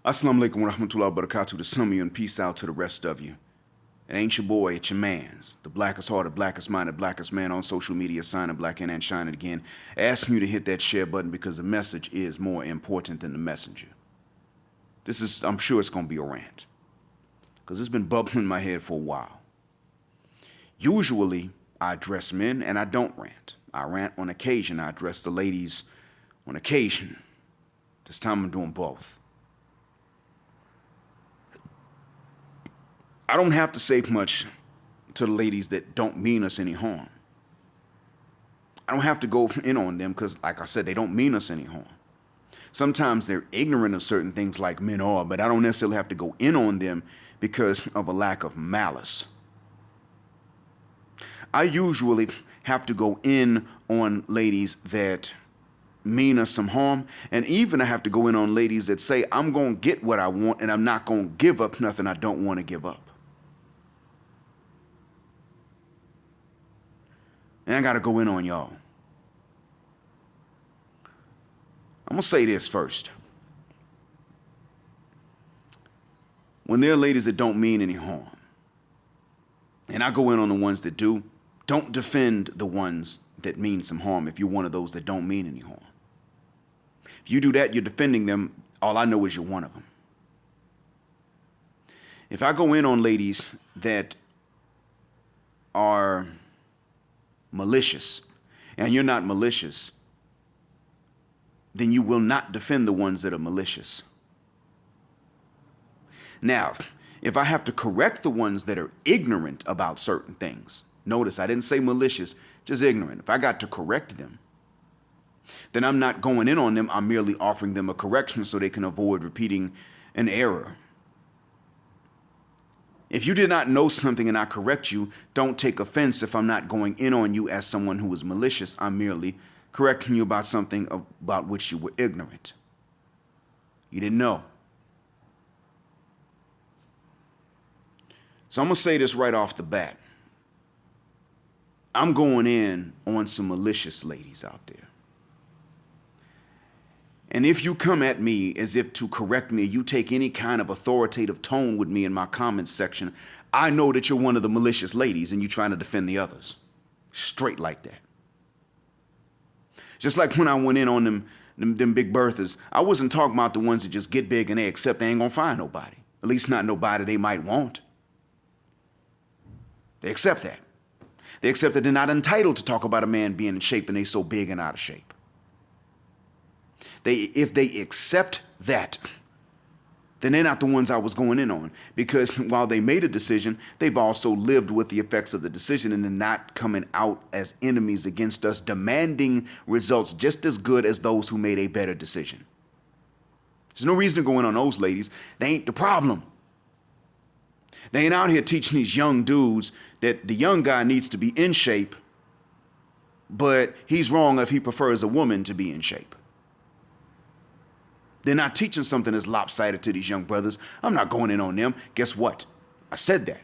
Assalamu alaikum wa rahmatullahi wa barakatuh to some of you and peace out to the rest of you. It ain't your boy, it's your man's. The blackest hearted, blackest minded, blackest man on social media, signing black in and shining again. Asking you to hit that share button because the message is more important than the messenger. I'm sure it's going to be a rant. Because it's been bubbling in my head for a while. Usually, I address men and I don't rant. I rant on occasion. I address the ladies on occasion. This time I'm doing both. I don't have to say much to the ladies that don't mean us any harm. I don't have to go in on them because, like I said, they don't mean us any harm. Sometimes they're ignorant of certain things like men are, but I don't necessarily have to go in on them because of a lack of malice. I usually have to go in on ladies that mean us some harm, and even I have to go in on ladies that say, I'm going to get what I want and I'm not going to give up nothing I don't want to give up. And I got to go in on y'all. I'm going to say this first. When there are ladies that don't mean any harm, and I go in on the ones that do, don't defend the ones that mean some harm if you're one of those that don't mean any harm. If you do that, you're defending them. All I know is you're one of them. If I go in on ladies that are malicious, and you're not malicious, then you will not defend the ones that are malicious. Now, if I have to correct the ones that are ignorant about certain things, notice I didn't say malicious, just ignorant. If I got to correct them, then I'm not going in on them. I'm merely offering them a correction so they can avoid repeating an error. If you did not know something and I correct you, don't take offense if I'm not going in on you as someone who is malicious. I'm merely correcting you about something about which you were ignorant. You didn't know. So I'm going to say this right off the bat. I'm going in on some malicious ladies out there. And if you come at me as if to correct me, you take any kind of authoritative tone with me in my comments section, I know that you're one of the malicious ladies and you're trying to defend the others. Straight like that. Just like when I went in on them big birthers, I wasn't talking about the ones that just get big and they accept they ain't gonna find nobody. At least not nobody they might want. They accept that. They accept that they're not entitled to talk about a man being in shape and they so big and out of shape. If they accept that, then they're not the ones I was going in on. Because while they made a decision, they've also lived with the effects of the decision and they're not coming out as enemies against us, demanding results just as good as those who made a better decision. There's no reason to go in on those ladies. They ain't the problem. They ain't out here teaching these young dudes that the young guy needs to be in shape, but he's wrong if he prefers a woman to be in shape. They're not teaching something that's lopsided to these young brothers. I'm not going in on them. Guess what? I said that.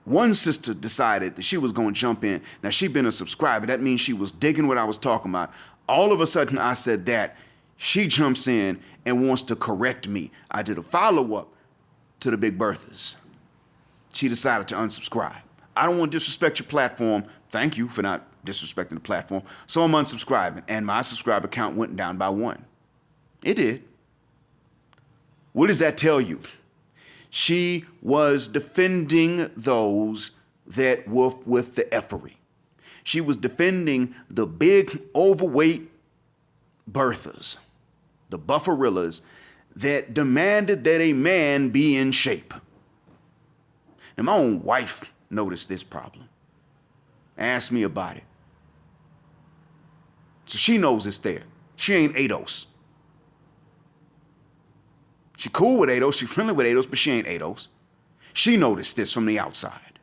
One sister decided that she was going to jump in. Now, she'd been a subscriber. That means she was digging what I was talking about. All of a sudden, I said that. She jumps in and wants to correct me. I did a follow-up to the Big Berthas. She decided to unsubscribe. I don't want to disrespect your platform. Thank you for not disrespecting the platform. So I'm unsubscribing, and my subscriber count went down by 1. It did. What does that tell you? She was defending those that were with the effery. She was defending the big, overweight birthers, the bufferillas that demanded that a man be in shape. Now, my own wife noticed this problem. Asked me about it. So she knows it's there. She ain't ADOS. She cool with ADOS, she friendly with ADOS, but she ain't ADOS. She noticed this from the outside.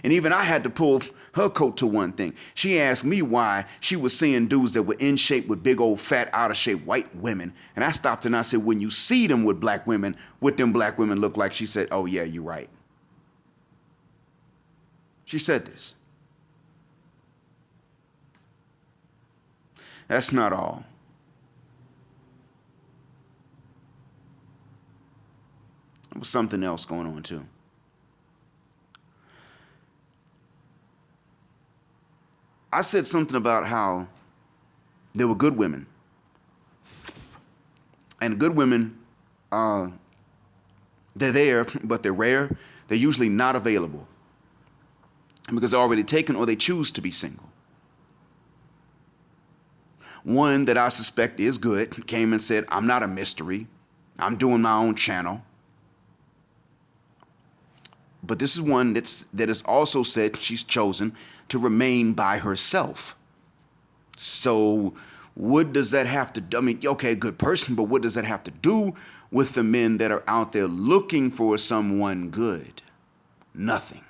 And even I had to pull her coat to one thing. She asked me why she was seeing dudes that were in shape with big old fat, out of shape white women. And I stopped and I said, when you see them with black women, what them black women look like? She said, oh yeah, you're right. She said this. That's not all. was something else going on too. I said something about how there were good women. And good women, they're there, but they're rare. They're usually not available because they're already taken or they choose to be single. One that I suspect is good came and said, I'm not a mystery. I'm doing my own channel. But this is one that has also said she's chosen to remain by herself. So what does that have to do? I mean, okay, good person, but what does that have to do with the men that are out there looking for someone good? Nothing.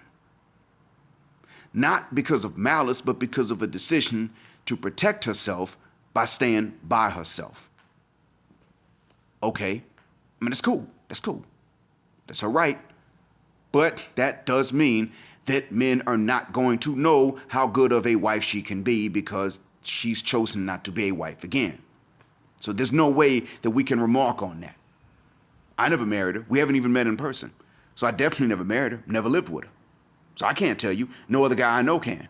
Not because of malice, but because of a decision to protect herself by staying by herself. Okay, I mean, that's cool. That's cool. That's all right. But that does mean that men are not going to know how good of a wife she can be because she's chosen not to be a wife again. So there's no way that we can remark on that. I never married her. We haven't even met in person. So I definitely never married her, never lived with her. So I can't tell you. No other guy I know can.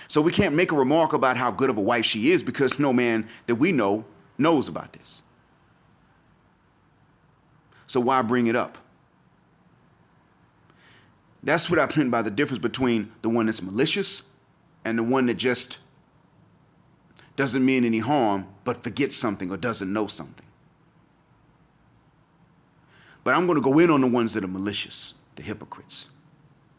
So we can't make a remark about how good of a wife she is because no man that we know knows about this. So why bring it up? That's what I meant by the difference between the one that's malicious and the one that just doesn't mean any harm but forgets something or doesn't know something. But I'm going to go in on the ones that are malicious, the hypocrites.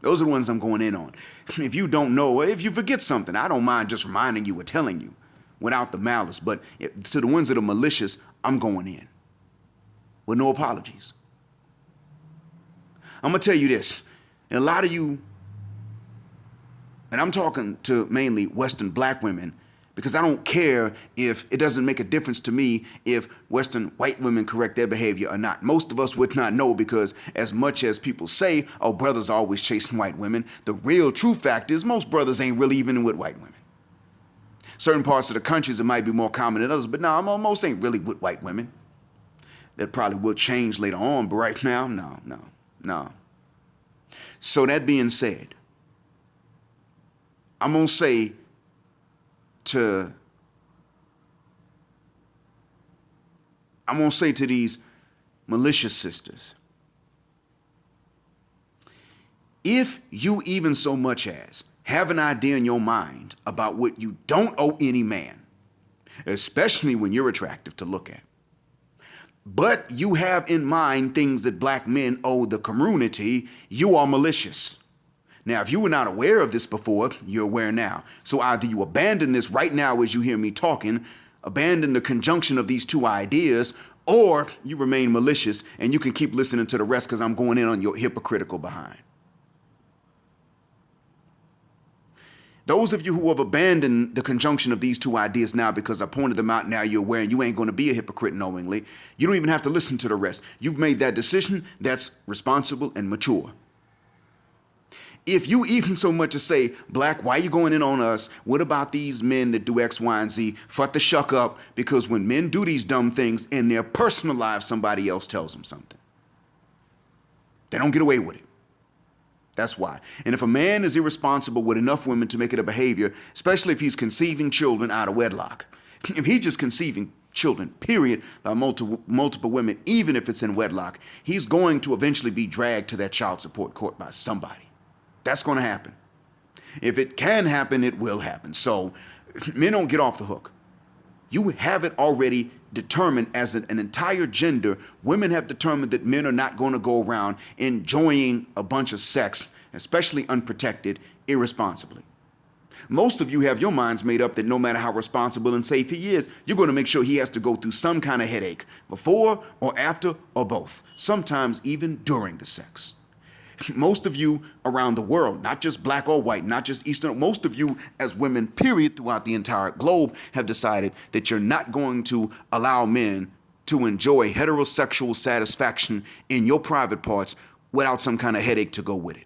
Those are the ones I'm going in on. If you don't know, if you forget something, I don't mind just reminding you or telling you without the malice. But to the ones that are malicious, I'm going in with no apologies. I'm going to tell you this. And a lot of you, and I'm talking to mainly Western black women, because I don't care if it doesn't make a difference to me if Western white women correct their behavior or not. Most of us would not know because as much as people say, oh, brothers are always chasing white women, the real true fact is most brothers ain't really even with white women. Certain parts of the countries it might be more common than others, but no, most ain't really with white women. That probably will change later on, but right now, no. So that being said, I'm going to say to these malicious sisters, if you even so much as have an idea in your mind about what you don't owe any man, especially when you're attractive to look at, but you have in mind things that black men owe the community, you are malicious. Now, if you were not aware of this before, you're aware now. So either you abandon this right now as you hear me talking, abandon the conjunction of these two ideas, or you remain malicious and you can keep listening to the rest because I'm going in on your hypocritical behind. Those of you who have abandoned the conjunction of these two ideas now because I pointed them out, now you're aware and you ain't going to be a hypocrite knowingly, you don't even have to listen to the rest. You've made that decision. That's responsible and mature. If you even so much as say, black, why are you going in on us? What about these men that do X, Y, and Z? Fuck the shuck up, because when men do these dumb things in their personal lives, somebody else tells them something. They don't get away with it. That's why. And if a man is irresponsible with enough women to make it a behavior, especially if he's conceiving children out of wedlock, if he's just conceiving children, period, by multiple women, even if it's in wedlock, he's going to eventually be dragged to that child support court by somebody. That's going to happen. If it can happen, it will happen. So men don't get off the hook. You have it already determined as an entire gender. Women have determined that men are not going to go around enjoying a bunch of sex, especially unprotected, irresponsibly. Most of you have your minds made up that no matter how responsible and safe he is, you're going to make sure he has to go through some kind of headache before or after or both, sometimes even during the sex. Most of you around the world, not just black or white, not just Eastern, most of you as women, period, throughout the entire globe have decided that you're not going to allow men to enjoy heterosexual satisfaction in your private parts without some kind of headache to go with it.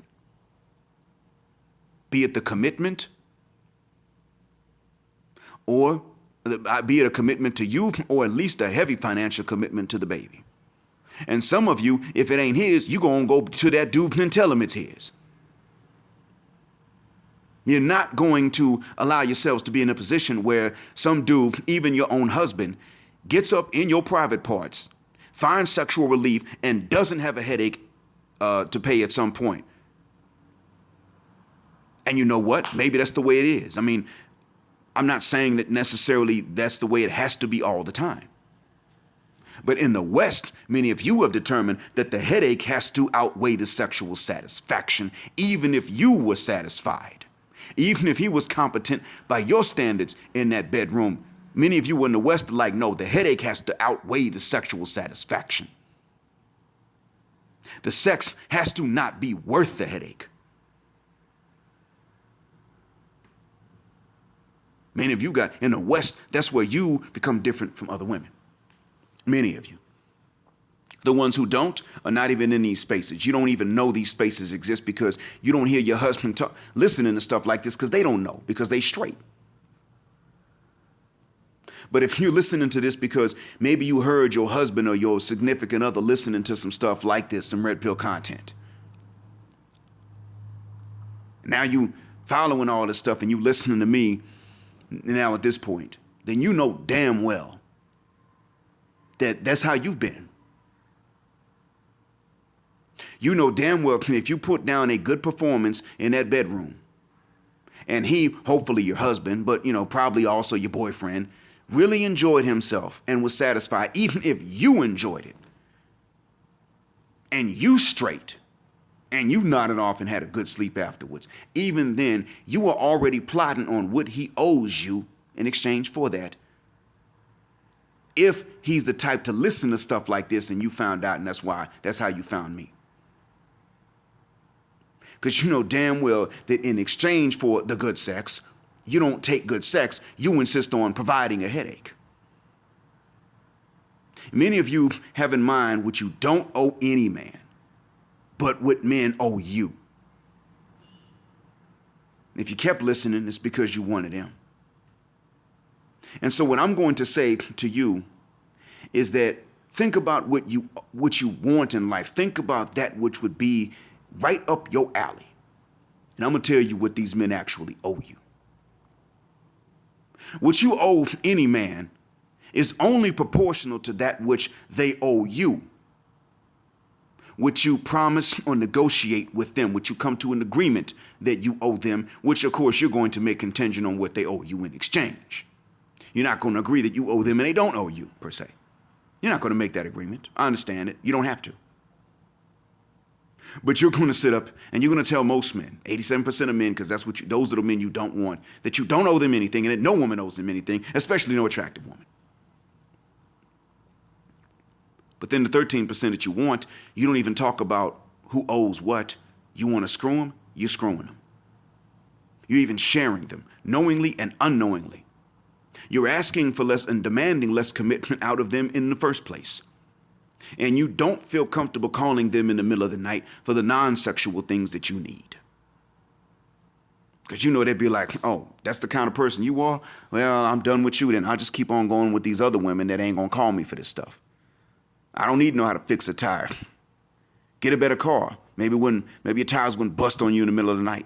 Be it the commitment or be it a commitment to you or at least a heavy financial commitment to the baby. And some of you, if it ain't his, you gonna go to that dude and tell him it's his. You're not going to allow yourselves to be in a position where some dude, even your own husband, gets up in your private parts, finds sexual relief, and doesn't have a headache to pay at some point. And you know what? Maybe that's the way it is. I mean, I'm not saying that necessarily that's the way it has to be all the time. But in the West, many of you have determined that the headache has to outweigh the sexual satisfaction, even if you were satisfied. Even if he was competent by your standards in that bedroom, many of you in the West are like, no, the headache has to outweigh the sexual satisfaction. The sex has to not be worth the headache. Many of you got, in the West, that's where you become different from other women. Many of you. The ones who don't are not even in these spaces. You don't even know these spaces exist because you don't hear your husband listening to stuff like this because they don't know, because they straight. But if you're listening to this because maybe you heard your husband or your significant other listening to some stuff like this, some red pill content. Now you following all this stuff and you listening to me now at this point, then you know damn well that that's how you've been. You know damn well if you put down a good performance in that bedroom, and he, hopefully your husband, but probably also your boyfriend, really enjoyed himself and was satisfied, even if you enjoyed it, and you straight, and you nodded off and had a good sleep afterwards, even then, you are already plotting on what he owes you in exchange for that. If he's the type to listen to stuff like this and you found out, and that's how you found me. Because you know damn well that in exchange for the good sex, you don't take good sex, you insist on providing a headache. Many of you have in mind what you don't owe any man, but what men owe you. If you kept listening, it's because you wanted him. And so what I'm going to say to you is that think about what you want in life. Think about that which would be right up your alley. And I'm going to tell you what these men actually owe you. What you owe any man is only proportional to that which they owe you. What you promise or negotiate with them, what you come to an agreement that you owe them, which of course you're going to make contingent on what they owe you in exchange. You're not going to agree that you owe them and they don't owe you, per se. You're not going to make that agreement. I understand it. You don't have to. But you're going to sit up and you're going to tell most men, 87% of men, because those are the men you don't want, that you don't owe them anything and that no woman owes them anything, especially no attractive woman. But then the 13% that you want, you don't even talk about who owes what. You want to screw them, you're screwing them. You're even sharing them, knowingly and unknowingly. You're asking for less and demanding less commitment out of them in the first place. And you don't feel comfortable calling them in the middle of the night for the non-sexual things that you need. Because they'd be like, oh, that's the kind of person you are? Well, I'm done with you then. I'll just keep on going with these other women that ain't going to call me for this stuff. I don't need to know how to fix a tire. Get a better car. Maybe your tire's going to bust on you in the middle of the night.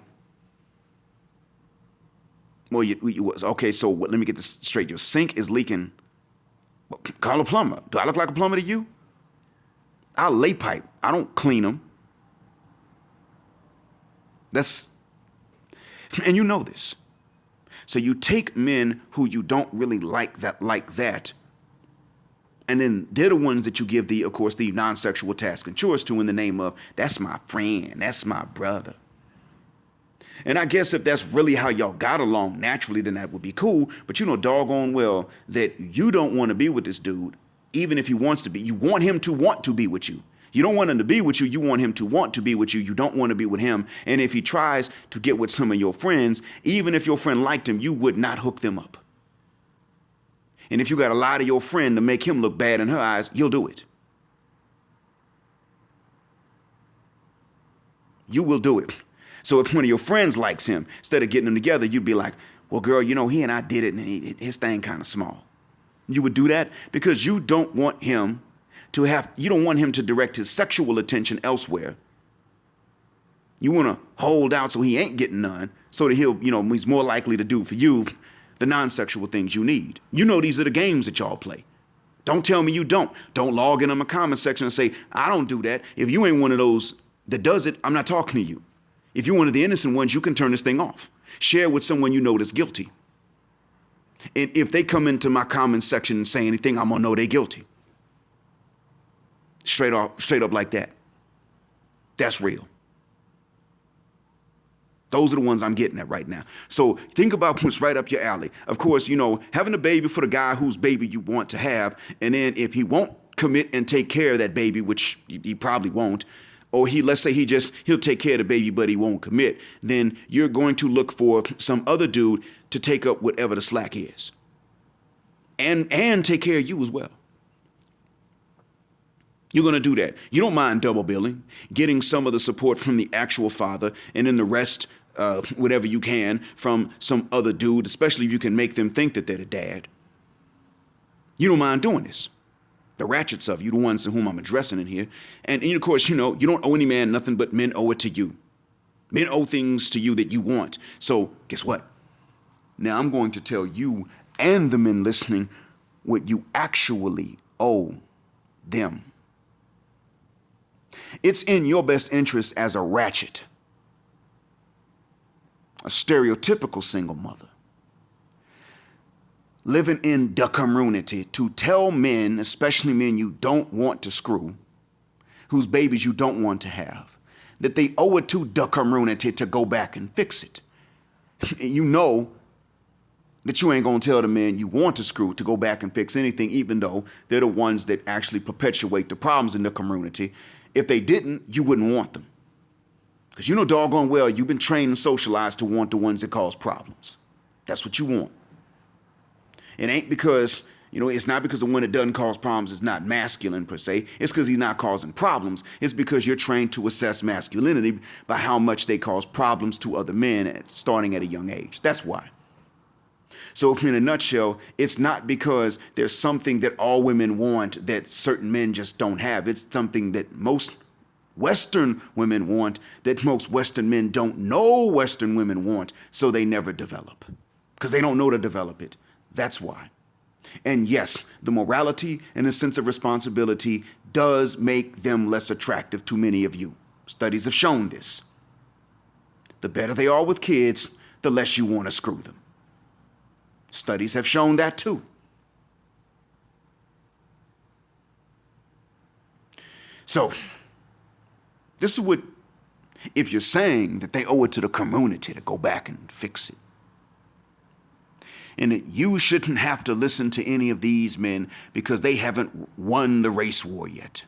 Well, okay, so let me get this straight. Your sink is leaking. Well, call a plumber. Do I look like a plumber to you? I'll lay pipe. I don't clean them. And you know this. So you take men who you don't really like that, and then they're the ones that you give of course, the non-sexual tasks and chores to in the name of, that's my friend, that's my brother. And I guess if that's really how y'all got along naturally, then that would be cool. But you know doggone well that you don't want to be with this dude, even if he wants to be. You want him to want to be with you. You don't want him to be with you. You want him to want to be with you. You don't want to be with him. And if he tries to get with some of your friends, even if your friend liked him, you would not hook them up. And if you got to lie to your friend to make him look bad in her eyes, you'll do it. You will do it. So if one of your friends likes him, instead of getting them together, you'd be like, well, girl, he and I did it, and his thing kind of small. You would do that because you don't want him You don't want him to direct his sexual attention elsewhere. You want to hold out so he ain't getting none, so that he's more likely to do for you the non-sexual things you need. You know these are the games that y'all play. Don't tell me you don't. Don't log in on my comment section and say, I don't do that. If you ain't one of those that does it, I'm not talking to you. If you're one of the innocent ones, you can turn this thing off. Share with someone you know that's guilty. And if they come into my comment section and say anything, I'm going to know they're guilty. Straight up like that. That's real. Those are the ones I'm getting at right now. So think about what's right up your alley. Of course, having a baby for the guy whose baby you want to have. And then if he won't commit and take care of that baby, which he probably won't, or let's say he'll take care of the baby, but he won't commit, then you're going to look for some other dude to take up whatever the slack is. And take care of you as well. You're going to do that. You don't mind double billing, getting some of the support from the actual father, and then the rest, whatever you can, from some other dude, especially if you can make them think that they're the dad. You don't mind doing this. The ratchets of you, the ones to whom I'm addressing in here. And of course, you don't owe any man nothing, but men owe it to you. Men owe things to you that you want. So guess what? Now I'm going to tell you and the men listening what you actually owe them. It's in your best interest as a ratchet, a stereotypical single mother, living in the Comroonity, to tell men, especially men you don't want to screw, whose babies you don't want to have, that they owe it to the Comroonity to go back and fix it. You know that you ain't going to tell the men you want to screw to go back and fix anything, even though they're the ones that actually perpetuate the problems in the Comroonity. If they didn't, you wouldn't want them. Because doggone well, you've been trained and socialized to want the ones that cause problems. That's what you want. It ain't because, it's not because the one that doesn't cause problems is not masculine per se. It's because he's not causing problems. It's because you're trained to assess masculinity by how much they cause problems to other men starting at a young age. That's why. So in a nutshell, it's not because there's something that all women want that certain men just don't have. It's something that most Western women want that most Western men don't know Western women want, so they never develop. Because they don't know to develop it. That's why. And yes, the morality and the sense of responsibility does make them less attractive to many of you. Studies have shown this. The better they are with kids, the less you want to screw them. Studies have shown that too. So, this is what, if you're saying that they owe it to the community to go back and fix it, and that you shouldn't have to listen to any of these men because they haven't won the race war yet,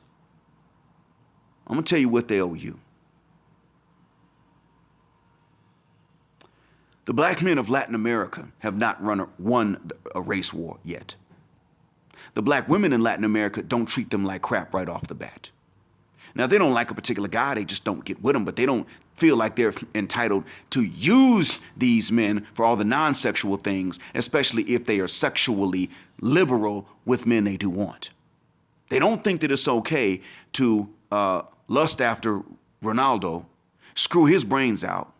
I'm going to tell you what they owe you. The black men of Latin America have not won a race war yet. The black women in Latin America don't treat them like crap right off the bat. Now, if they don't like a particular guy, they just don't get with them, but they don't feel like they're entitled to use these men for all the non-sexual things, especially if they are sexually liberal with men they do want. They don't think that it's okay to lust after Ronaldo, screw his brains out,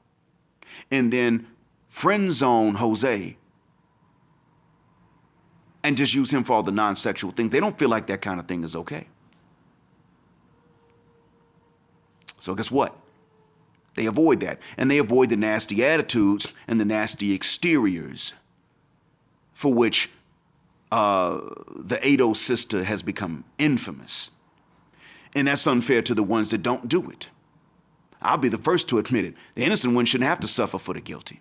and then friend zone Jose and just use him for all the non-sexual things. They don't feel like that kind of thing is okay. So guess what? They avoid that. And they avoid the nasty attitudes and the nasty exteriors for which the Ado sister has become infamous. And that's unfair to the ones that don't do it. I'll be the first to admit it. The innocent ones shouldn't have to suffer for the guilty.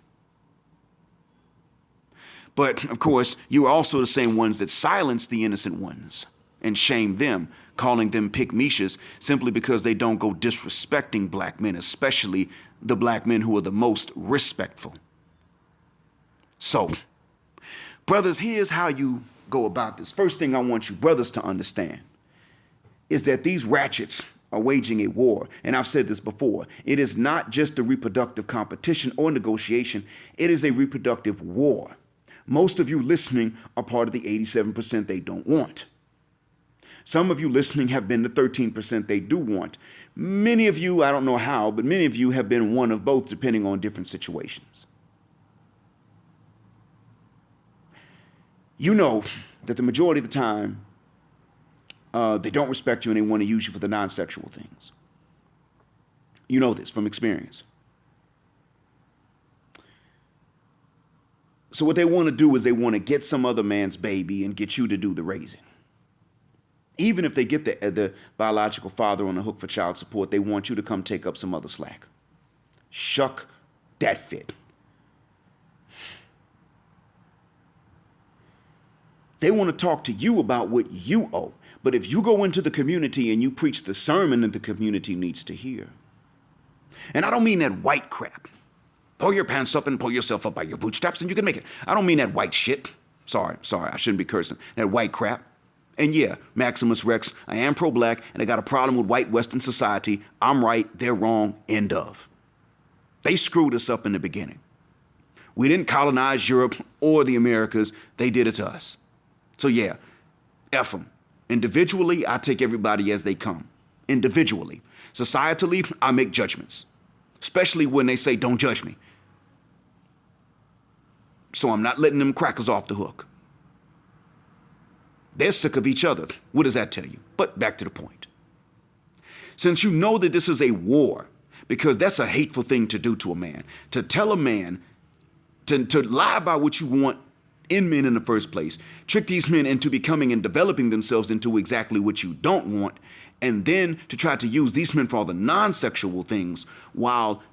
But, of course, you are also the same ones that silence the innocent ones and shame them, calling them pick-meshas simply because they don't go disrespecting black men, especially the black men who are the most respectful. So, brothers, here's how you go about this. First thing I want you brothers to understand is that these ratchets are waging a war. And I've said this before. It is not just a reproductive competition or negotiation. It is a reproductive war. Most of you listening are part of the 87% they don't want. Some of you listening have been the 13% they do want. Many of you, I don't know how, but many of you have been one of both depending on different situations. You know that the majority of the time, they don't respect you and they want to use you for the non-sexual things. You know this from experience. So what they want to do is they want to get some other man's baby and get you to do the raising. Even if they get the biological father on the hook for child support, they want you to come take up some other slack. Shuck that fit. They want to talk to you about what you owe. But if you go into the community and you preach the sermon that the community needs to hear, and I don't mean that white crap. Pull your pants up and pull yourself up by your bootstraps and you can make it. I don't mean that white shit. Sorry, I shouldn't be cursing. That white crap. And yeah, Maximus Rex, I am pro-black and I got a problem with white Western society. I'm right, they're wrong, end of. They screwed us up in the beginning. We didn't colonize Europe or the Americas. They did it to us. So yeah, F them. Individually, I take everybody as they come. Individually. Societally, I make judgments. Especially when they say, don't judge me. So I'm not letting them crackers off the hook. They're sick of each other. What does that tell you? But back to the point. Since you know that this is a war, because that's a hateful thing to do to a man, to tell a man, to lie about what you want in men in the first place, trick these men into becoming and developing themselves into exactly what you don't want, and then to try to use these men for all the non-sexual things while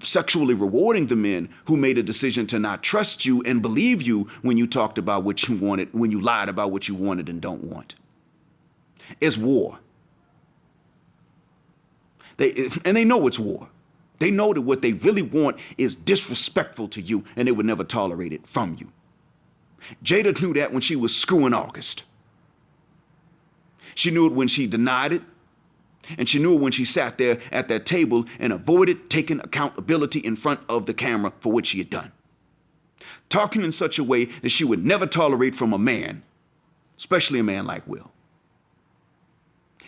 sexually rewarding the men who made a decision to not trust you and believe you when you talked about what you wanted, when you lied about what you wanted and don't want. It's war. They know it's war. They know that what they really want is disrespectful to you and they would never tolerate it from you. Jada knew that when she was screwing August. She knew it when she denied it. And she knew it when she sat there at that table and avoided taking accountability in front of the camera for what she had done. Talking in such a way that she would never tolerate from a man, especially a man like Will.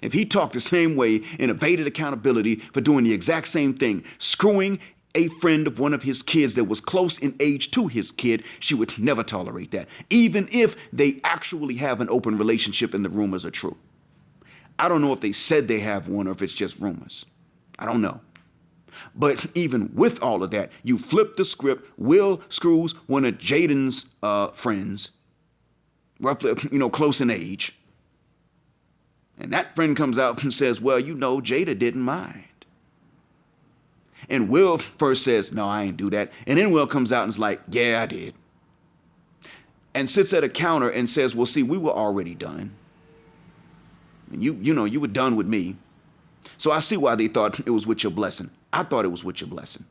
If he talked the same way and evaded accountability for doing the exact same thing, screwing a friend of one of his kids that was close in age to his kid, she would never tolerate that, even if they actually have an open relationship and the rumors are true. I don't know if they said they have one or if it's just rumors. I don't know. But even with all of that, you flip the script. Will screws one of Jaden's friends, roughly, close in age. And that friend comes out and says, well, Jada didn't mind. And Will first says, no, I ain't do that. And then Will comes out and is like, yeah, I did. And sits at a counter and says, well, see, we were already done. And you were done with me. So I see why they thought it was with your blessing. I thought it was with your blessing.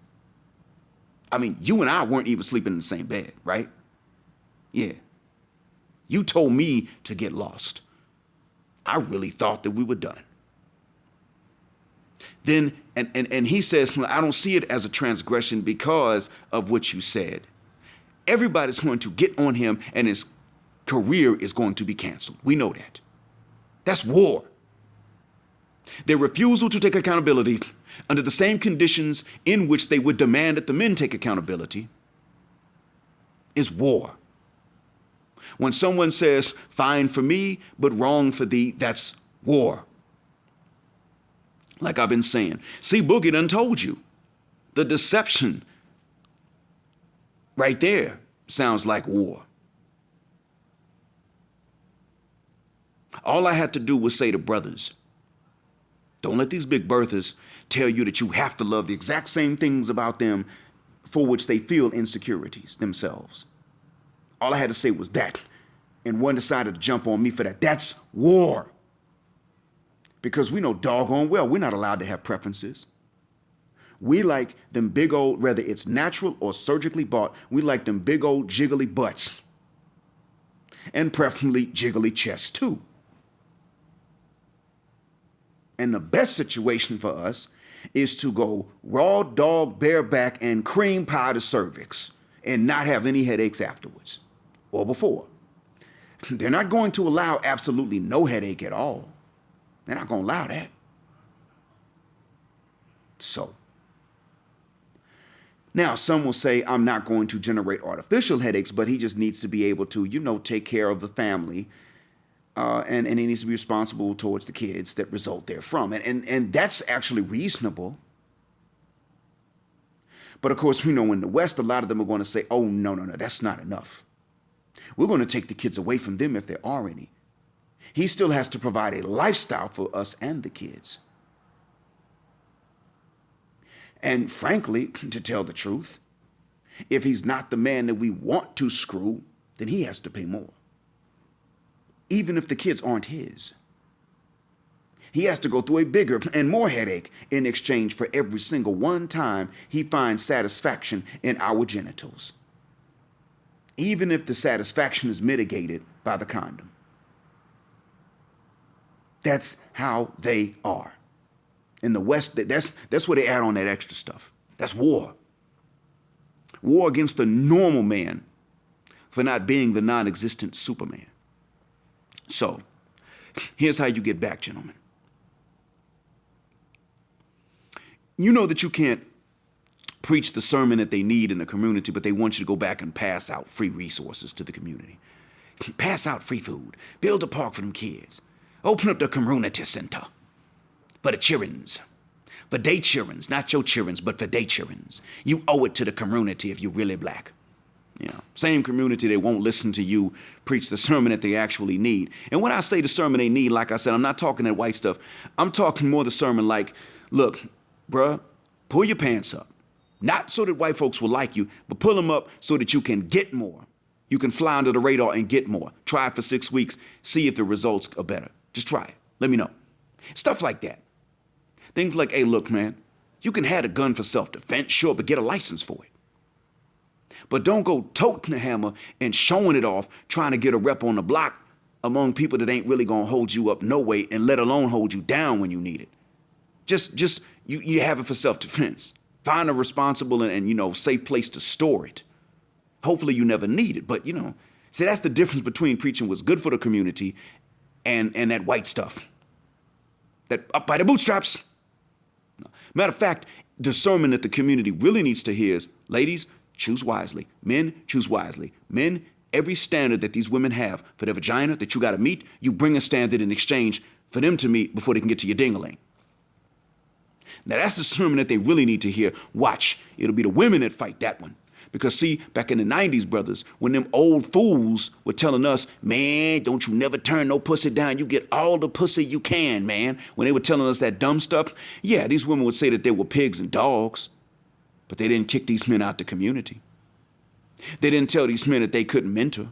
I mean, you and I weren't even sleeping in the same bed, right? Yeah. You told me to get lost. I really thought that we were done. Then, and he says, I don't see it as a transgression because of what you said. Everybody's going to get on him and his career is going to be canceled. We know that. That's war. Their refusal to take accountability under the same conditions in which they would demand that the men take accountability is war. When someone says, fine for me, but wrong for thee, that's war. Like I've been saying. See, Boogie done told you. The deception right there sounds like war. All I had to do was say to brothers, don't let these big birthers tell you that you have to love the exact same things about them for which they feel insecurities themselves. All I had to say was that. And one decided to jump on me for that. That's war. Because we know doggone well we're not allowed to have preferences. We like them big old, whether it's natural or surgically bought, we like them big old jiggly butts. And preferably jiggly chests too. And the best situation for us is to go raw dog, bareback, and cream pie the cervix and not have any headaches afterwards or before. They're not going to allow absolutely no headache at all. They're not going to allow that. So, now some will say, I'm not going to generate artificial headaches, but he just needs to be able to, take care of the family. And he needs to be responsible towards the kids that result therefrom. And that's actually reasonable. But of course, we know in the West, a lot of them are going to say, oh, no, that's not enough. We're going to take the kids away from them if there are any. He still has to provide a lifestyle for us and the kids. And frankly, to tell the truth, if he's not the man that we want to screw, then he has to pay more. Even if the kids aren't his. He has to go through a bigger and more headache in exchange for every single one time he finds satisfaction in our genitals. Even if the satisfaction is mitigated by the condom. That's how they are. In the West, that's where they add on that extra stuff. That's war. War against the normal man for not being the non-existent Superman. So, here's how you get back, gentlemen. You know that you can't preach the sermon that they need in the community, but they want you to go back and pass out free resources to the community. Pass out free food. Build a park for them kids. Open up the Comroonity Center. For the childrens. For they childrens. Not your childrens, but for they childrens. You owe it to the community if you're really black. Same community, they won't listen to you preach the sermon that they actually need. And when I say the sermon they need, like I said, I'm not talking that white stuff. I'm talking more the sermon like, look, bruh, pull your pants up. Not so that white folks will like you, but pull them up so that you can get more. You can fly under the radar and get more. Try it for 6 weeks. See if the results are better. Just try it. Let me know. Stuff like that. Things like, hey, look, man, you can have a gun for self-defense, sure, but get a license for it. But don't go toting the hammer and showing it off, trying to get a rep on the block among people that ain't really going to hold you up no way, and let alone hold you down when you need it. Just you have it for self-defense. Find a responsible and safe place to store it. Hopefully you never need it, but see, that's the difference between preaching what's good for the community and that white stuff. That up by the bootstraps. Matter of fact, the sermon that the community really needs to hear is, ladies, choose wisely. Men, choose wisely. Men, every standard that these women have for their vagina that you got to meet, you bring a standard in exchange for them to meet before they can get to your ding-a-ling. Now, that's the sermon that they really need to hear. Watch. It'll be the women that fight that one. Because, see, back in the 90s, brothers, when them old fools were telling us, man, don't you never turn no pussy down. You get all the pussy you can, man. When they were telling us that dumb stuff, yeah, these women would say that they were pigs and dogs. But they didn't kick these men out the community. They didn't tell these men that they couldn't mentor.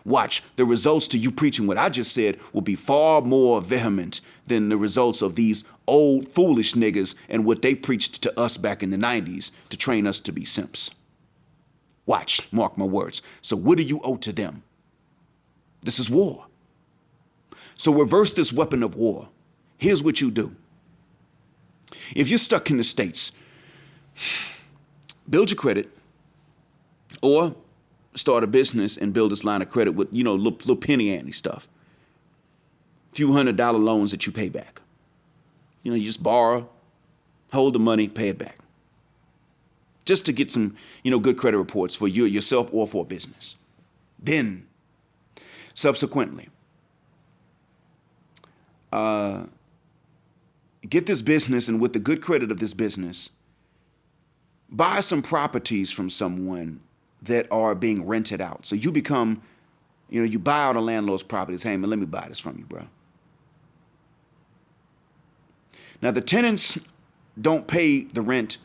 Watch, the results to you preaching what I just said will be far more vehement than the results of these old foolish niggas and what they preached to us back in the 90s to train us to be simps. Watch, mark my words. So what do you owe to them? This is war. So reverse this weapon of war. Here's what you do. If you're stuck in the States, build your credit or start a business and build this line of credit with, little penny ante stuff. Few $100 loans that you pay back. You just borrow, hold the money, pay it back. Just to get some, good credit reports for yourself or for a business. Then, subsequently, get this business, and with the good credit of this business, buy some properties from someone that are being rented out. So you become, you buy out a landlord's properties. Hey, man, let me buy this from you, bro. Now, the tenants don't pay the rent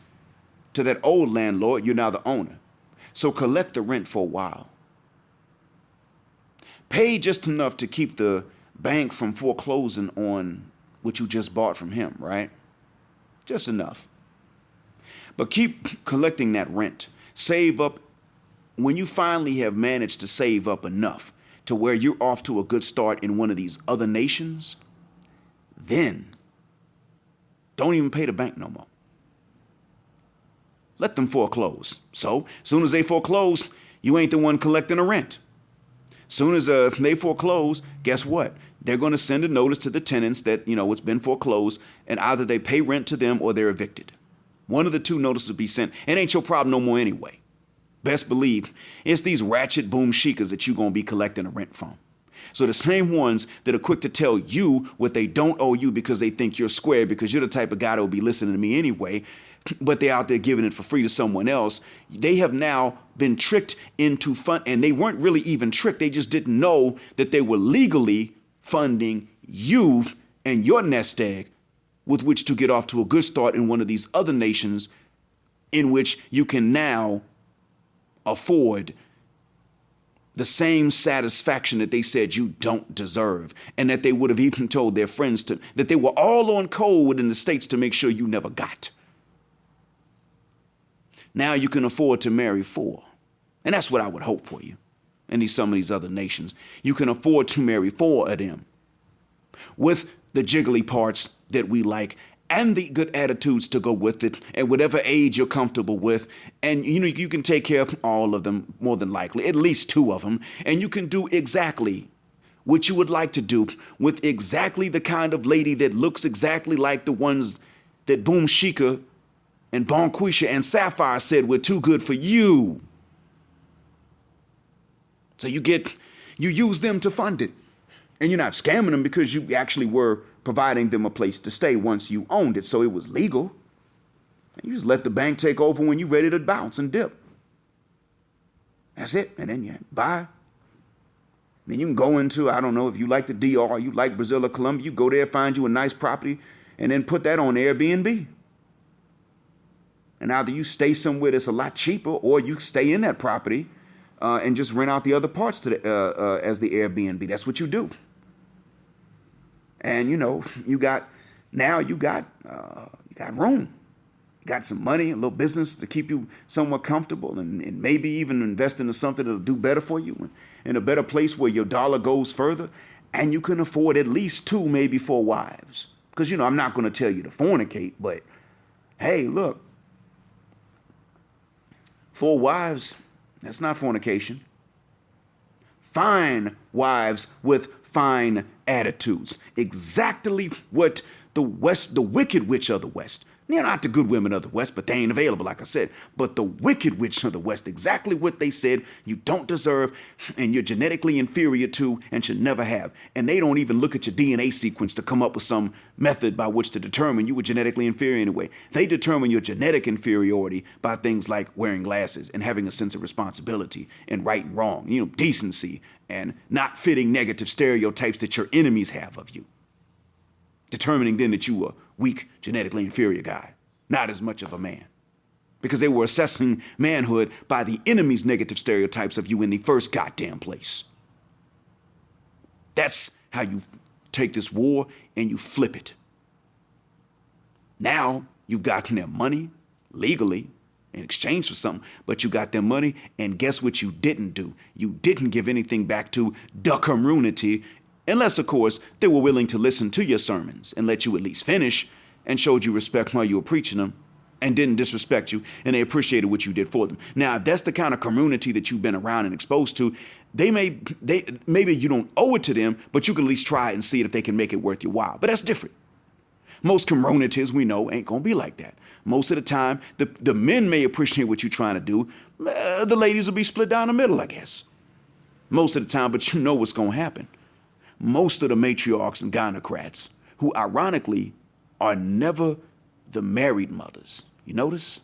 to that old landlord. You're now the owner. So collect the rent for a while. Pay just enough to keep the bank from foreclosing on what you just bought from him, right? Just enough. But keep collecting that rent. Save up. When you finally have managed to save up enough to where you're off to a good start in one of these other nations, then don't even pay the bank no more. Let them foreclose. So, as soon as they foreclose, you ain't the one collecting the rent. Soon as they foreclose, guess what? They're going to send a notice to the tenants that, it's been foreclosed, and either they pay rent to them or they're evicted. One of the two notices will be sent. It ain't your problem no more anyway. Best believe it's these ratchet boom shikas that you're going to be collecting a rent from. So the same ones that are quick to tell you what they don't owe you because they think you're square, because you're the type of guy that will be listening to me anyway, but they're out there giving it for free to someone else. They have now been tricked into fund, and they weren't really even tricked. They just didn't know that they were legally funding you and your nest egg with which to get off to a good start in one of these other nations in which you can now afford the same satisfaction that they said you don't deserve, and that they would have even told their friends that they were all on code in the States to make sure you never got. Now you can afford to marry four. And that's what I would hope for you in some of these other nations. You can afford to marry four of them with the jiggly parts that we like and the good attitudes to go with it, at whatever age you're comfortable with. And you can take care of all of them, more than likely, at least two of them. And you can do exactly what you would like to do with exactly the kind of lady that looks exactly like the ones that Boom Shika and Bonquisha and Sapphire said were too good for you. So you use them to fund it. And you're not scamming them because you actually were providing them a place to stay once you owned it. So it was legal. And you just let the bank take over when you're ready to bounce and dip. That's it. And then you buy. Then you can go into, I don't know, if you like the DR, you like Brazil or Colombia, you go there, find you a nice property, and then put that on Airbnb. And either you stay somewhere that's a lot cheaper, or you stay in that property and just rent out the other parts to as the Airbnb. That's what you do. And you got room. You got some money, a little business to keep you somewhat comfortable, and maybe even invest into something that'll do better for you, in a better place where your dollar goes further, and you can afford at least 2, maybe 4 wives. Because I'm not going to tell you to fornicate, but hey, look, 4 wives, that's not fornication. Fine wives with fine attitudes. Exactly what the wicked witch of the West. Not the good women of the West, but they ain't available, like I said. But the wicked witch of the West, exactly what they said you don't deserve, and you're genetically inferior to, and should never have. And they don't even look at your DNA sequence to come up with some method by which to determine you were genetically inferior anyway. They determine your genetic inferiority by things like wearing glasses and having a sense of responsibility and right and wrong, decency, and not fitting negative stereotypes that your enemies have of you. Determining then that you were weak, genetically inferior guy, not as much of a man. Because they were assessing manhood by the enemy's negative stereotypes of you in the first goddamn place. That's how you take this war and you flip it. Now you've gotten their money legally in exchange for something, but you got their money, and guess what you didn't do? You didn't give anything back to the community. Unless, of course, they were willing to listen to your sermons and let you at least finish and showed you respect while you were preaching them and didn't disrespect you, and they appreciated what you did for them. Now, if that's the kind of community that you've been around and exposed to, maybe you don't owe it to them, but you can at least try it and see if they can make it worth your while. But that's different. Most communities we know ain't going to be like that. Most of the time, the men may appreciate what you're trying to do. The ladies will be split down the middle, I guess. Most of the time, but you know what's going to happen. Most of the matriarchs and gynocrats, who ironically are never the married mothers. You notice?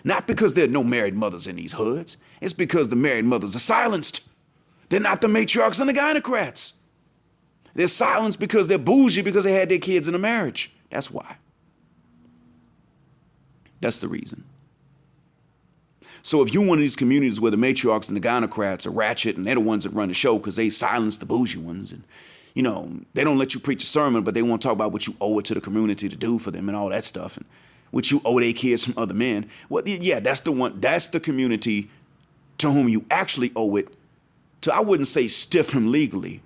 Not because there are no married mothers in these hoods. It's because the married mothers are silenced. They're not the matriarchs and the gynocrats. They're silenced because they're bougie because they had their kids in a marriage. That's why. That's the reason. So if you're one of these communities where the matriarchs and the gynocrats are ratchet and they're the ones that run the show because they silence the bougie ones, and they don't let you preach a sermon, but they want to talk about what you owe it to the community to do for them and all that stuff, and what you owe their kids from other men. Well, yeah, that's the one. That's the community to whom you actually owe it to. I wouldn't say stiff them legally,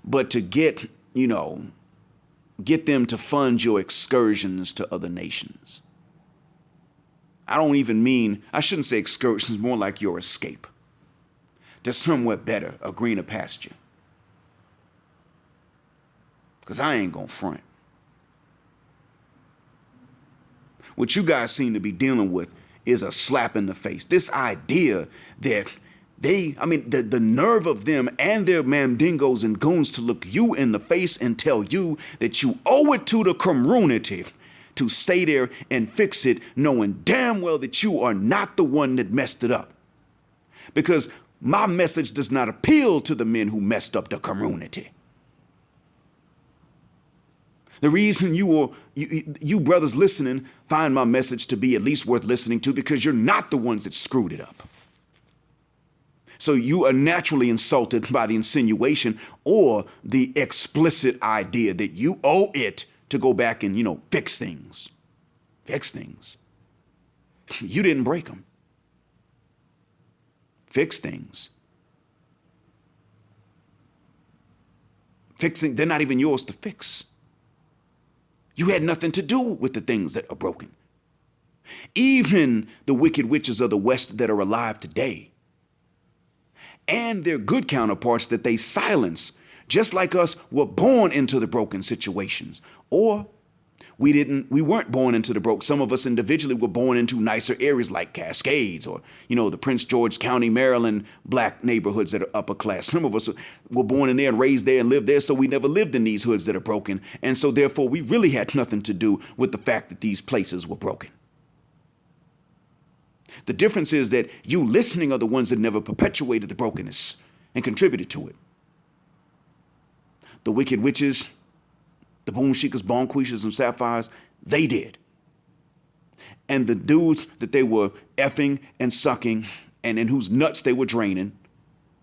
but to get them to fund your excursions to other nations. I shouldn't say excursions, more like your escape. to somewhere better, a greener pasture. Because I ain't going to front. What you guys seem to be dealing with is a slap in the face. This idea that the nerve of them and their mandingos and goons to look you in the face and tell you that you owe it to the community to stay there and fix it, knowing damn well that you are not the one that messed it up. Because my message does not appeal to the men who messed up the community. The reason you brothers listening find my message to be at least worth listening to because you're not the ones that screwed it up. So you are naturally insulted by the insinuation or the explicit idea that you owe it to go back and, fix things. Fix things. You didn't break them. Fix things. Fixing, they're not even yours to fix. You had nothing to do with the things that are broken. Even the wicked witches of the West that are alive today, and their good counterparts that they silence, just like us, were born into the broken situations. Or we weren't born into the broke. Some of us individually were born into nicer areas like Cascades or, the Prince George County, Maryland, black neighborhoods that are upper class. Some of us were born in there and raised there and lived there, so we never lived in these hoods that are broken. And so therefore we really had nothing to do with the fact that these places were broken. The difference is that you listening are the ones that never perpetuated the brokenness and contributed to it. The wicked witches, the Boonsheekers, Bonquishas, and Sapphires, they did. And the dudes that they were effing and sucking and in whose nuts they were draining,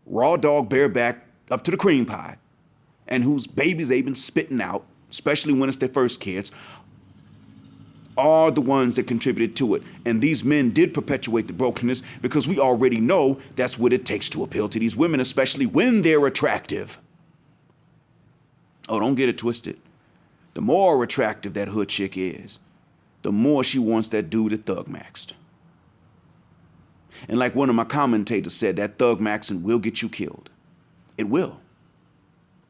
raw dog bareback up to the cream pie, and whose babies they've been spitting out, especially when it's their first kids, are the ones that contributed to it. And these men did perpetuate the brokenness because we already know that's what it takes to appeal to these women, especially when they're attractive. Oh, don't get it twisted. The more attractive that hood chick is, the more she wants that dude at Thug Maxed. And like one of my commentators said, that Thug Maxing will get you killed. It will.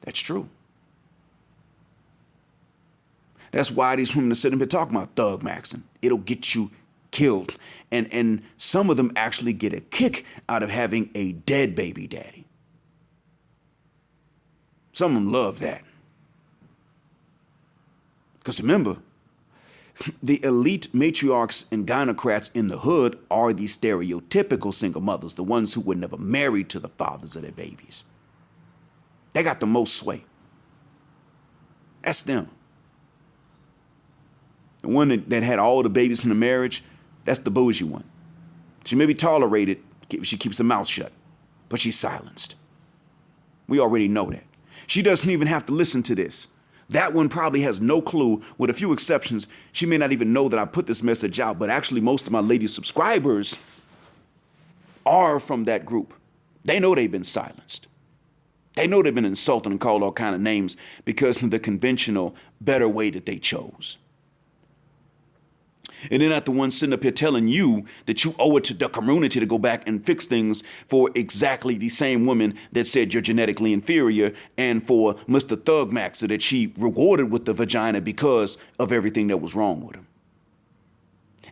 That's true. That's why these women are sitting here talking about Thug Maxing. It'll get you killed. And some of them actually get a kick out of having a dead baby daddy. Some of them love that. Because remember, the elite matriarchs and gynocrats in the hood are the stereotypical single mothers, the ones who were never married to the fathers of their babies. They got the most sway. That's them. The one that had all the babies in the marriage, that's the bougie one. She may be tolerated if she keeps her mouth shut, but she's silenced. We already know that. She doesn't even have to listen to this. That one probably has no clue. With a few exceptions, she may not even know that I put this message out, but actually most of my lady subscribers are from that group. They know they've been silenced. They know they've been insulted and called all kind of names because of the conventional, better way that they chose. And they're not the ones sitting up here telling you that you owe it to the community to go back and fix things for exactly the same woman that said you're genetically inferior, and for Mr. Thug Maxer that she rewarded with the vagina because of everything that was wrong with him.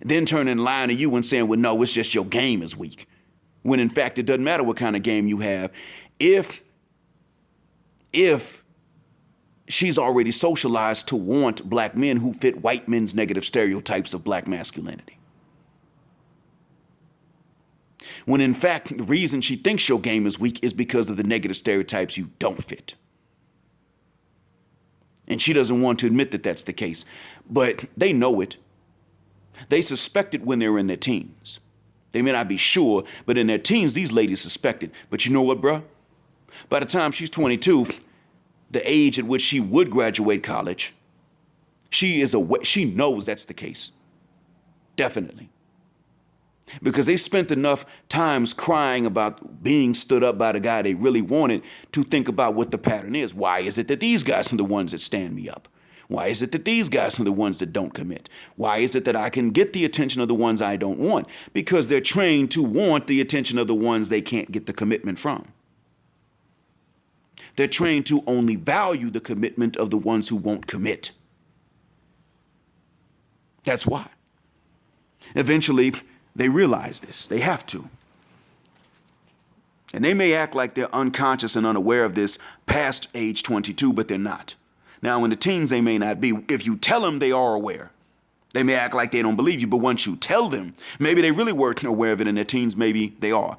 Then turning and lying to you and saying, well, no, it's just your game is weak. When in fact, it doesn't matter what kind of game you have. If she's already socialized to want black men who fit white men's negative stereotypes of black masculinity. When in fact, the reason she thinks your game is weak is because of the negative stereotypes you don't fit. And she doesn't want to admit that that's the case, but they know it. They suspect it when they're in their teens. They may not be sure, but in their teens, these ladies suspect it. But you know what, bruh? By the time she's 22, the age at which she would graduate college, she knows that's the case. Definitely. Because they spent enough times crying about being stood up by the guy they really wanted to think about what the pattern is. Why is it that these guys are the ones that stand me up? Why is it that these guys are the ones that don't commit? Why is it that I can get the attention of the ones I don't want? Because they're trained to want the attention of the ones they can't get the commitment from. They're trained to only value the commitment of the ones who won't commit. That's why. Eventually, they realize this. They have to. And they may act like they're unconscious and unaware of this past age 22, but they're not. Now, in the teens, they may not be. If you tell them, they are aware. They may act like they don't believe you, but once you tell them, maybe they really weren't aware of it in their teens, maybe they are.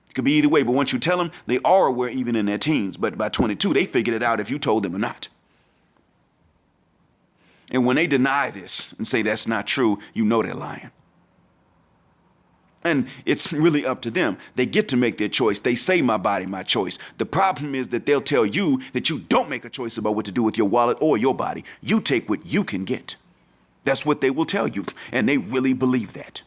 It could be either way, but once you tell them, they are aware even in their teens. But by 22, they figured it out if you told them or not. And when they deny this and say that's not true, you know they're lying. And it's really up to them. They get to make their choice. They say, my body, my choice. The problem is that they'll tell you that you don't make a choice about what to do with your wallet or your body. You take what you can get. That's what they will tell you. And they really believe that.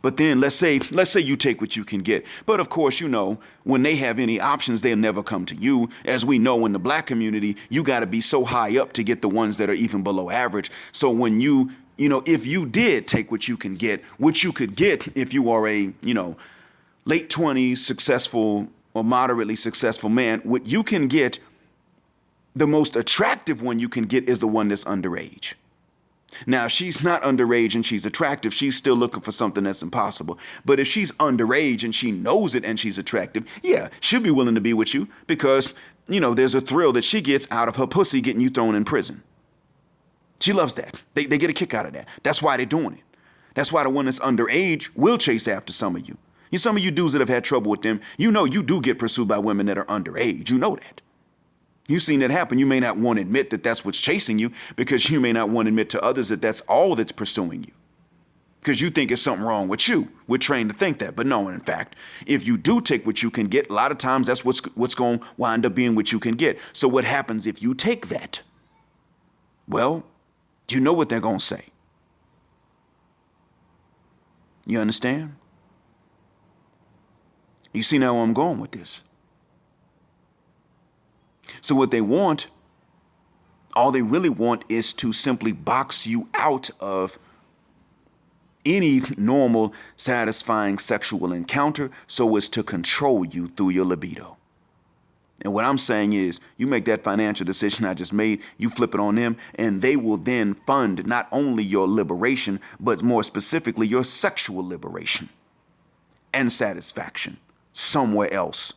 But then let's say you take what you can get. But of course, you know, when they have any options, they'll never come to you. As we know in the black community, you got to be so high up to get the ones that are even below average. So when you know, if you did take what you can get, what you could get if you are a, you know, late 20s successful or moderately successful man, what you can get, the most attractive one you can get is the one that's underage. Now, if she's not underage and she's attractive, she's still looking for something that's impossible. But if she's underage and she knows it and she's attractive, yeah, she'll be willing to be with you because, you know, there's a thrill that she gets out of her pussy getting you thrown in prison. She loves that. They get a kick out of that. That's why they're doing it. That's why the one that's underage will chase after some of you. Some of you dudes that have had trouble with them, you know you do get pursued by women that are underage. You know that. You've seen that happen. You may not want to admit that that's what's chasing you because you may not want to admit to others that that's all that's pursuing you. Because you think it's something wrong with you. We're trained to think that. But no, in fact, if you do take what you can get, a lot of times that's what's going to wind up being what you can get. So what happens if you take that? Well, you know what they're going to say. You understand? You see now where I'm going with this. So what they want, all they really want is to simply box you out of any normal, satisfying sexual encounter so as to control you through your libido. And what I'm saying is you make that financial decision I just made, you flip it on them, and they will then fund not only your liberation, but more specifically your sexual liberation and satisfaction somewhere else.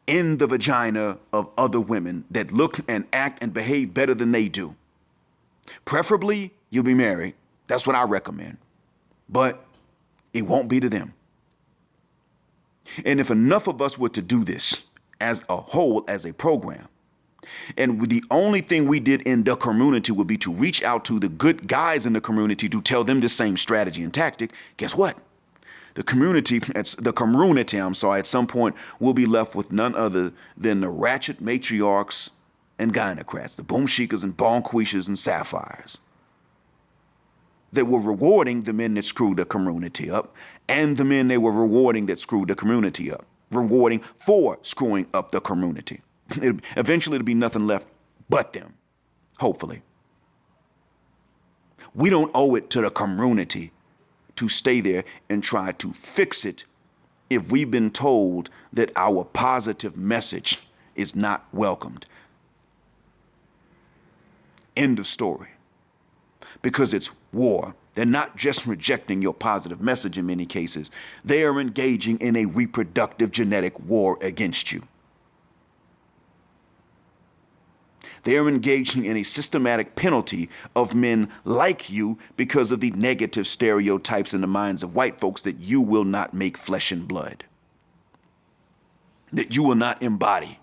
In the vagina of other women that look and act and behave better than they do. Preferably, you'll be married. That's what I recommend. But it won't be to them. And if enough of us were to do this as a whole, as a program, and the only thing we did in the community would be to reach out to the good guys in the community to tell them the same strategy and tactic, guess what? The Comroonity, at some point will be left with none other than the ratchet matriarchs and gynocrats, the boom shikas and bonquishas and sapphires that were rewarding the men that screwed the community up and the men they were rewarding that screwed the community up, rewarding for screwing up the community. Eventually there'll be nothing left but them, hopefully. We don't owe it to the community to stay there and try to fix it if we've been told that our positive message is not welcomed. End of story. Because it's war. They're not just rejecting your positive message in many cases. They are engaging in a reproductive genetic war against you. They are engaging in a systematic penalty of men like you because of the negative stereotypes in the minds of white folks that you will not make flesh and blood, that you will not embody.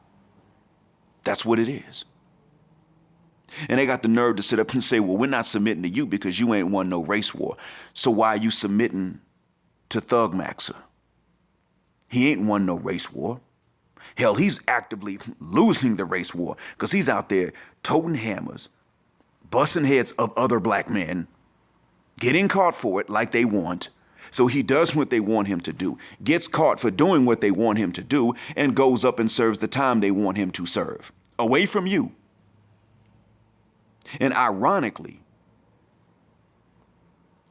That's what it is. And they got the nerve to sit up and say, well, we're not submitting to you because you ain't won no race war. So why are you submitting to Thug Maxa? He ain't won no race war. Hell, he's actively losing the race war because he's out there toting hammers, busting heads of other black men, getting caught for it like they want. So he does what they want him to do, gets caught for doing what they want him to do, and goes up and serves the time they want him to serve. Away from you. And ironically,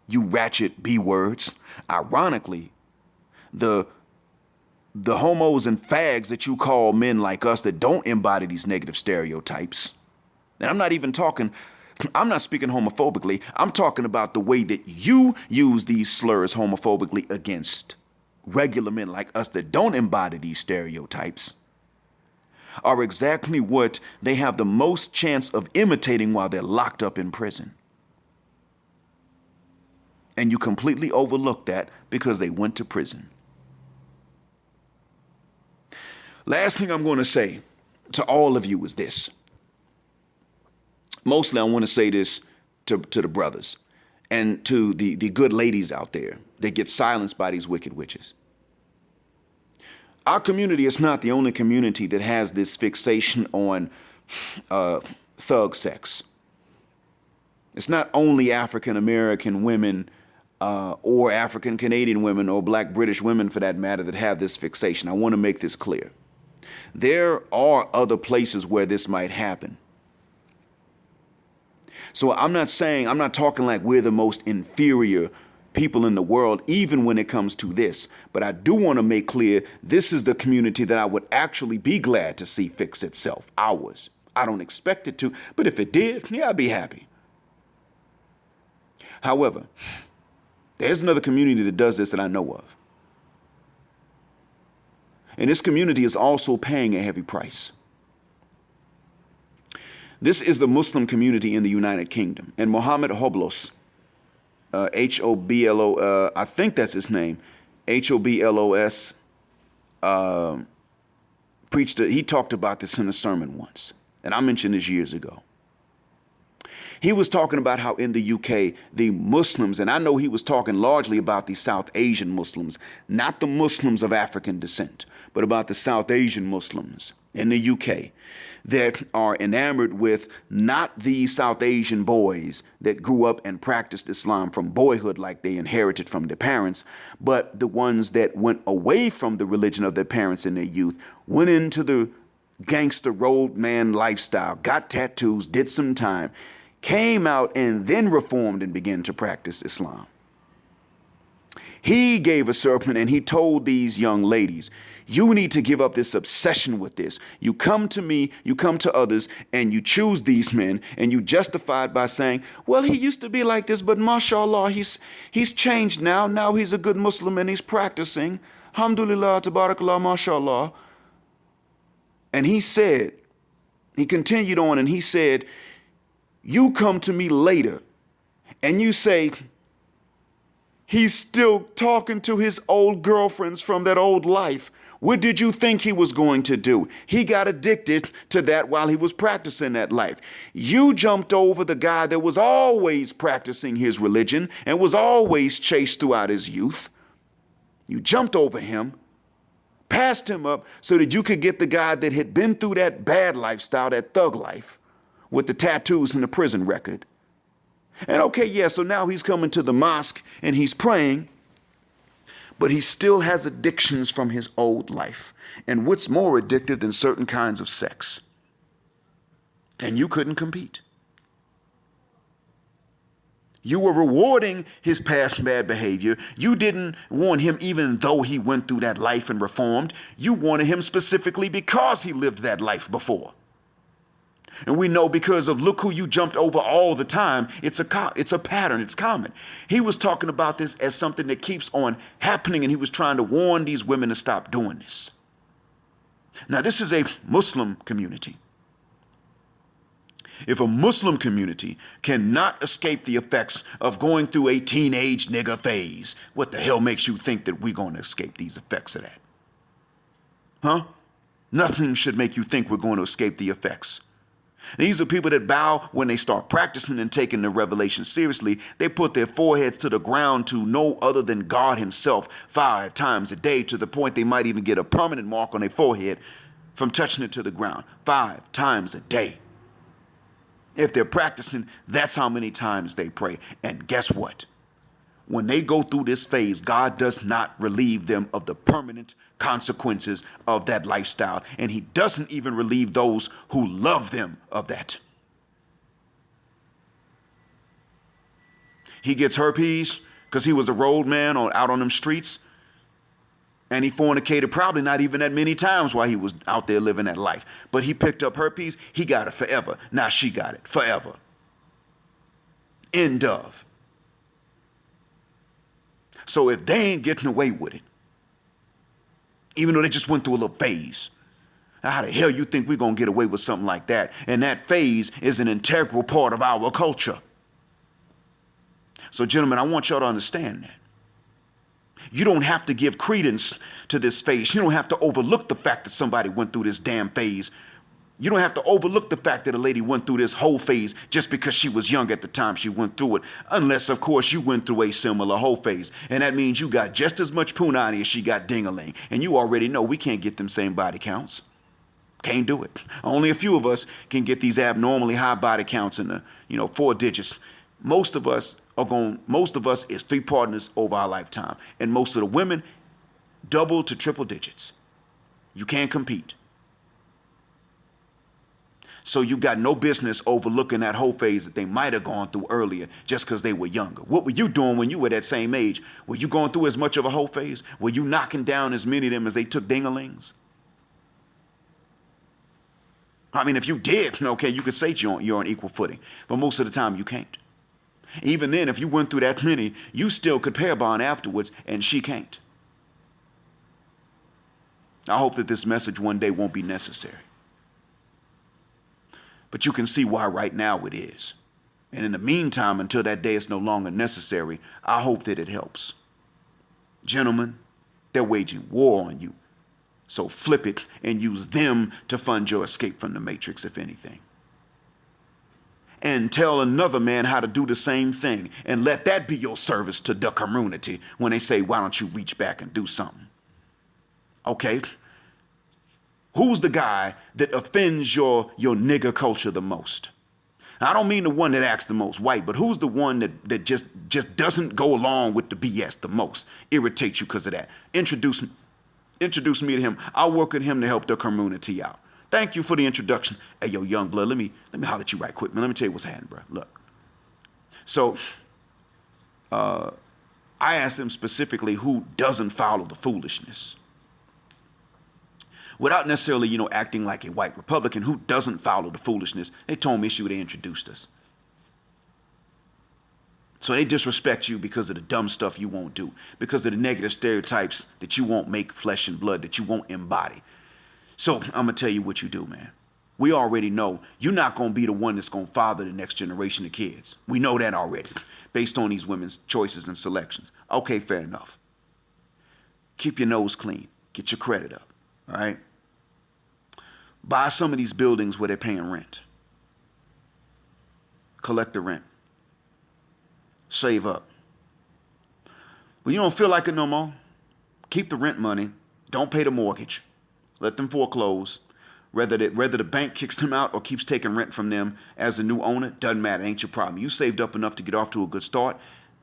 you ratchet B words, ironically, the homos and fags that you call men like us that don't embody these negative stereotypes. And I'm not speaking homophobically. I'm talking about the way that you use these slurs homophobically against regular men like us that don't embody these stereotypes are exactly what they have the most chance of imitating while they're locked up in prison. And you completely overlook that because they went to prison. Last thing I'm going to say to all of you is this. Mostly I want to say this to the brothers and to the good ladies out there that get silenced by these wicked witches. Our community is not the only community that has this fixation on thug sex. It's not only African American women or African Canadian women or Black British women for that matter that have this fixation. I want to make this clear. There are other places where this might happen. So I'm not talking like we're the most inferior people in the world, even when it comes to this. But I do want to make clear this is the community that I would actually be glad to see fix itself. Ours. I don't expect it to, but if it did, yeah, I'd be happy. However, there's another community that does this that I know of. And this community is also paying a heavy price. This is the Muslim community in the United Kingdom. And Mohammed Hoblos, Hoblo, I think that's his name, Hoblos, he talked about this in a sermon once. And I mentioned this years ago. He was talking about how in the UK, the Muslims, and I know he was talking largely about the South Asian Muslims, not the Muslims of African descent, but about the South Asian Muslims in the UK that are enamored with not the South Asian boys that grew up and practiced Islam from boyhood like they inherited from their parents, but the ones that went away from the religion of their parents in their youth, went into the gangster road man lifestyle, got tattoos, did some time, came out and then reformed and began to practice Islam. He gave a sermon and he told these young ladies, you need to give up this obsession with this. You come to me, you come to others, and you choose these men, and you justify it by saying, well, he used to be like this, but mashallah, he's changed now. Now he's a good Muslim and he's practicing. Alhamdulillah, tabarakallah, mashallah. And he continued on and he said, you come to me later and you say, he's still talking to his old girlfriends from that old life. What did you think he was going to do? He got addicted to that while he was practicing that life. You jumped over the guy that was always practicing his religion and was always chaste throughout his youth. You jumped over him, passed him up so that you could get the guy that had been through that bad lifestyle, that thug life, with the tattoos and the prison record. And okay, yeah, so now he's coming to the mosque and he's praying, but he still has addictions from his old life. And what's more addictive than certain kinds of sex? And you couldn't compete. You were rewarding his past bad behavior. You didn't want him even though he went through that life and reformed. You wanted him specifically because he lived that life before. And we know because of look who you jumped over all the time, it's a pattern, it's common. He was talking about this as something that keeps on happening, and he was trying to warn these women to stop doing this. Now, this is a Muslim community. If a Muslim community cannot escape the effects of going through a teenage nigger phase, what the hell makes you think that we're going to escape these effects of that? Huh? Nothing should make you think we're going to escape the effects. These are people that bow when they start practicing and taking the revelation seriously. They put their foreheads to the ground to no other than God himself 5 times a day, to the point they might even get a permanent mark on their forehead from touching it to the ground 5 times a day. If they're practicing, that's how many times they pray. And guess what? When they go through this phase, God does not relieve them of the permanent consequences of that lifestyle. And he doesn't even relieve those who love them of that. He gets herpes because he was a road man out on them streets. And he fornicated probably not even that many times while he was out there living that life. But he picked up herpes. He got it forever. Now she got it forever. End of. So if they ain't getting away with it, even though they just went through a little phase, how the hell you think we're going to get away with something like that? And that phase is an integral part of our culture. So, gentlemen, I want y'all to understand that. You don't have to give credence to this phase. You don't have to overlook the fact that somebody went through this damn phase. You don't have to overlook the fact that a lady went through this whole phase just because she was young at the time she went through it. Unless, of course, you went through a similar whole phase. And that means you got just as much punani as she got ding-a-ling. And you already know we can't get them same body counts. Can't do it. Only a few of us can get these abnormally high body counts in the, 4 digits. Most of us is 3 partners over our lifetime. And most of the women, double to triple digits. You can't compete. So you got no business overlooking that whole phase that they might have gone through earlier just because they were younger. What were you doing when you were that same age? Were you going through as much of a whole phase? Were you knocking down as many of them as they took ding-a-lings? I mean, if you did, okay, you could say you're on equal footing. But most of the time you can't. Even then, if you went through that many, you still could pair bond afterwards, and she can't. I hope that this message one day won't be necessary. But you can see why right now it is. And in the meantime, until that day is no longer necessary, I hope that it helps. Gentlemen, they're waging war on you. So flip it and use them to fund your escape from the matrix, if anything. And tell another man how to do the same thing. And let that be your service to the community when they say, why don't you reach back and do something? Okay. Who's the guy that offends your nigger culture the most? I don't mean the one that acts the most white, but who's the one that just doesn't go along with the BS the most? Irritates you because of that. Introduce me to him. I'll work with him to help the community out. Thank you for the introduction. Hey, yo, young blood, let me holler at you right quick, man. Let me tell you what's happening, bro. Look. So, I asked them specifically who doesn't follow the foolishness. Without necessarily, acting like a white Republican who doesn't follow the foolishness. They told me they introduced us. So they disrespect you because of the dumb stuff you won't do, because of the negative stereotypes that you won't make flesh and blood, that you won't embody. So I'm going to tell you what you do, man. We already know you're not going to be the one that's going to father the next generation of kids. We know that already, based on these women's choices and selections. Okay, fair enough. Keep your nose clean. Get your credit up. All right. Buy some of these buildings where they're paying rent. Collect the rent. Save up. When you don't feel like it no more, keep the rent money. Don't pay the mortgage. Let them foreclose. Whether the bank kicks them out or keeps taking rent from them as the new owner, doesn't matter. Ain't your problem. You saved up enough to get off to a good start.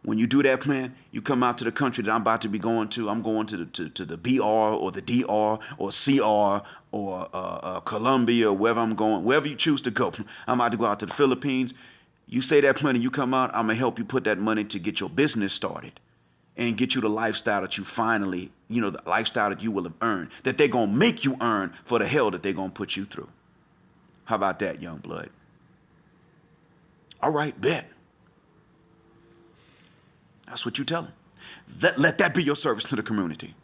When you do that plan, you come out to the country that I'm about to be going to. I'm going to the BR or the DR or CR or Colombia or wherever I'm going, wherever you choose to go. I'm about to go out to the Philippines. You say that money, you come out, I'm going to help you put that money to get your business started and get you the lifestyle that you finally, the lifestyle that you will have earned, that they're going to make you earn for the hell that they're going to put you through. How about that, young blood? All right, bet. That's what you tell them. Let that be your service to the community.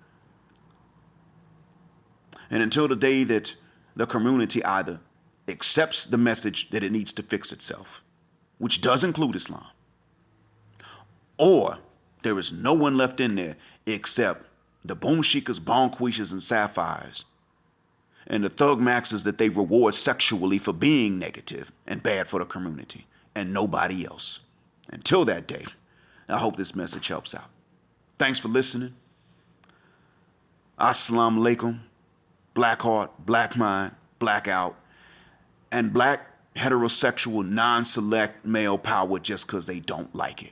And until the day that the community either accepts the message that it needs to fix itself, which does include Islam, or there is no one left in there except the boom shikas, bonquishas, and sapphires, and the thug maxes that they reward sexually for being negative and bad for the community, and nobody else. Until that day, I hope this message helps out. Thanks for listening. Assalamu alaikum. Black heart, black mind, blackout, and black heterosexual non-select male power just because they don't like it.